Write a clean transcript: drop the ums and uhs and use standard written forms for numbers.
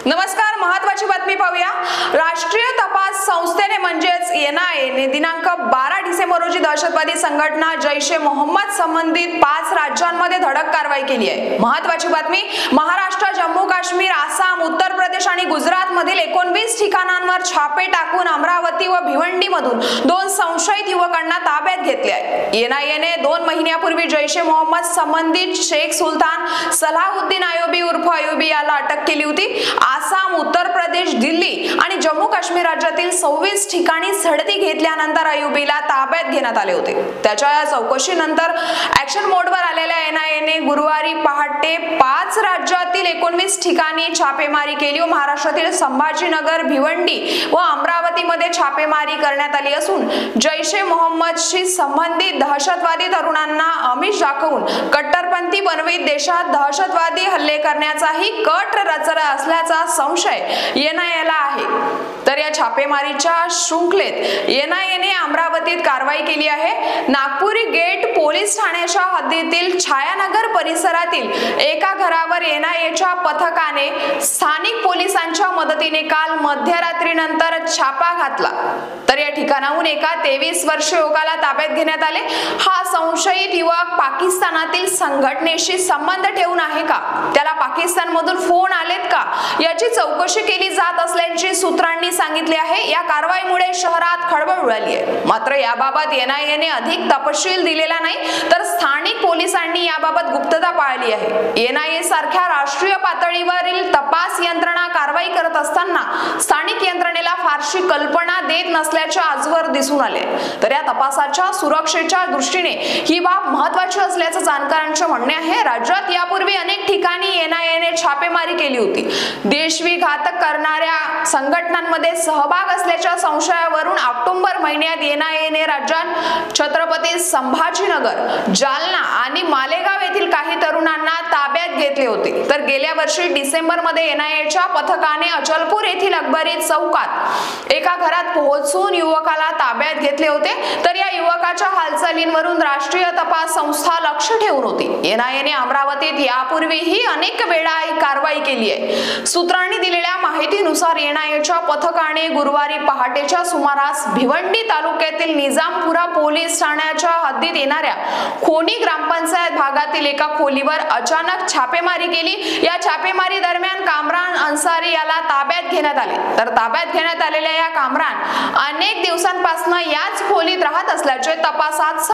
नमस्कार, महत्वाची बातमी पाहूया। राष्ट्रीय तपास संस्थेने म्हणजेच एनआयए दिनांक 12 डिसेंबर रोजी दहशतवादी संघटना जैश-ए-मोहम्मद संबंधित 5 राज्यांमध्ये धडक कारवाई केली आहे। महत्वाची बातमी, महाराष्ट्र, जम्मू काश्मीर, आसाम, उत्तर प्रदेश आणि गुजरात मधील 19 ठिकाणांवर छापे टाकून अमरावती व भिवंडी मधून 2 संशयित युवकांना ताब्यात घेतले आहे। एनआयएने 2 महिन्यापूर्वी जैश-ए-मोहम्मद संबंधित शेख सुलतान सलाहुद्दीन अयूबी उर्फ अयूबी याला अटक केली होती। आसाम, उत्तर प्रदेश, दिल्ली आणि जम्मू काश्मीर राज्यातील 26 ठिकाणी झडती घेतल्यानंतर अयूबीला ताब्यात घेण्यात आले होते। त्याच्या चौकशीनंतर ऍक्शन मोडवर आलेल्या एनआयएने गुरुवारी पहाटे 5 राज्यातील 19 ठिकाणी छापेमारी केली व महाराष्ट्रातील संभाजीनगर, भिवंडी व अमरावतीमध्ये छापेमारी करण्यात आली असून जैश-ए-मोहम्मदशी संबंधित दहशतवादी तरुणांना आमिष दाखवून कट्टरपंथी बनवीत देशात दहशतवादी हल्ले करण्याचाही कट रचला असल्याचा संशय एनआयएला आहे। तर या छापेमारीच्या शृंखलेत एनआयएने अमरावतीत कारवाई केली आहे। नागपुरी गेट पोलीस ठाण्याच्या हद्दीतील छायानगर परिसरातील एका घरावर एनआयएच्या पथकाने स्थानिक पोलिसांच्या मदतीने काल मध्यरात्रीनंतर छापा घातला। तर या ठिकाणाहून एका 23 वर्षीय युवकाला ताब्यात घेण्यात आले। हा संशयित युवक पाकिस्तानातील संघटनेशी संबंध ठेवून आहे का, त्याला पाकिस्तानमधून फोन आलेत का याची चौकशी केली जात असल्याचे सूत्रांनी सांगितले आहे। या कारवाईमुळे शहरात खळबळ उडाली आहे। मात्र याबाबत एनआयएने अधिक तपशील दिलेला नाही, तर स्थानिक पोलिसांनी याबाबत गुप्तता पाळली आहे। एनआयए सारख्या राष्ट्रीय पातळीवरील तपास यंत्रणा कारवाई करत असताना स्थानिक यंत्रणेला फारशी कल्पना देत नसल्याचे आजवर दिसून आले। तर या तपासाच्या सुरक्षेच्या दृष्टीने ही बाब महत्त्वाची असल्याचे जाणकारांचे म्हणणे आहे। राज्यात यापूर्वी अनेक ठिकाणी एनआयएने छापेमारी केली होती। देशविघात करणाऱ्या संघटनांमध्ये सहभाग असल्याच्या संशयावरून ऑक्टोबर महिन्यात एनआयएने राज्यात छत्रपती संभाजीनगर, जालना आणि मालेगाव येथील काही तरुणांना ताब्यात घेतले होते। तर गेल्या वर्षी डिसेंबर मध्ये एनआयएच्या पथकाने अचलपूर येथील अकबरी चौकात एका घरात पोहोचून युवकाला ताब्यात घेतले होते। तर या युवकाच्या हालचालींवरून राष्ट्रीय तपास संस्था लक्ष ठेवून होती। एनआयएने अमरावतीत यापूर्वीही अनेक वेळा कारवाई केली आहे। सूत्रांनी दिलेल्या माहितीनुसार एनआयएच्या पथकाने गुरुवारी पहाटेच्या सुमारास भिवंडी तालुक्यातील निजामपुरा पोलीस ठाण्याच्या हद्दीत येणाऱ्या खोनी ग्रामपंचायत भागातील एका खोलीवर अचानक छापेमारी केली। या छापेमारी दरम्यान कामरान अन्सारी याला ताब्यात घेण्यात आले। तर ताब्यात घेण्यात आलेल्या या कामरान अनेक दिवसांपासून याच खोलीत राहत असल्याचे तपासात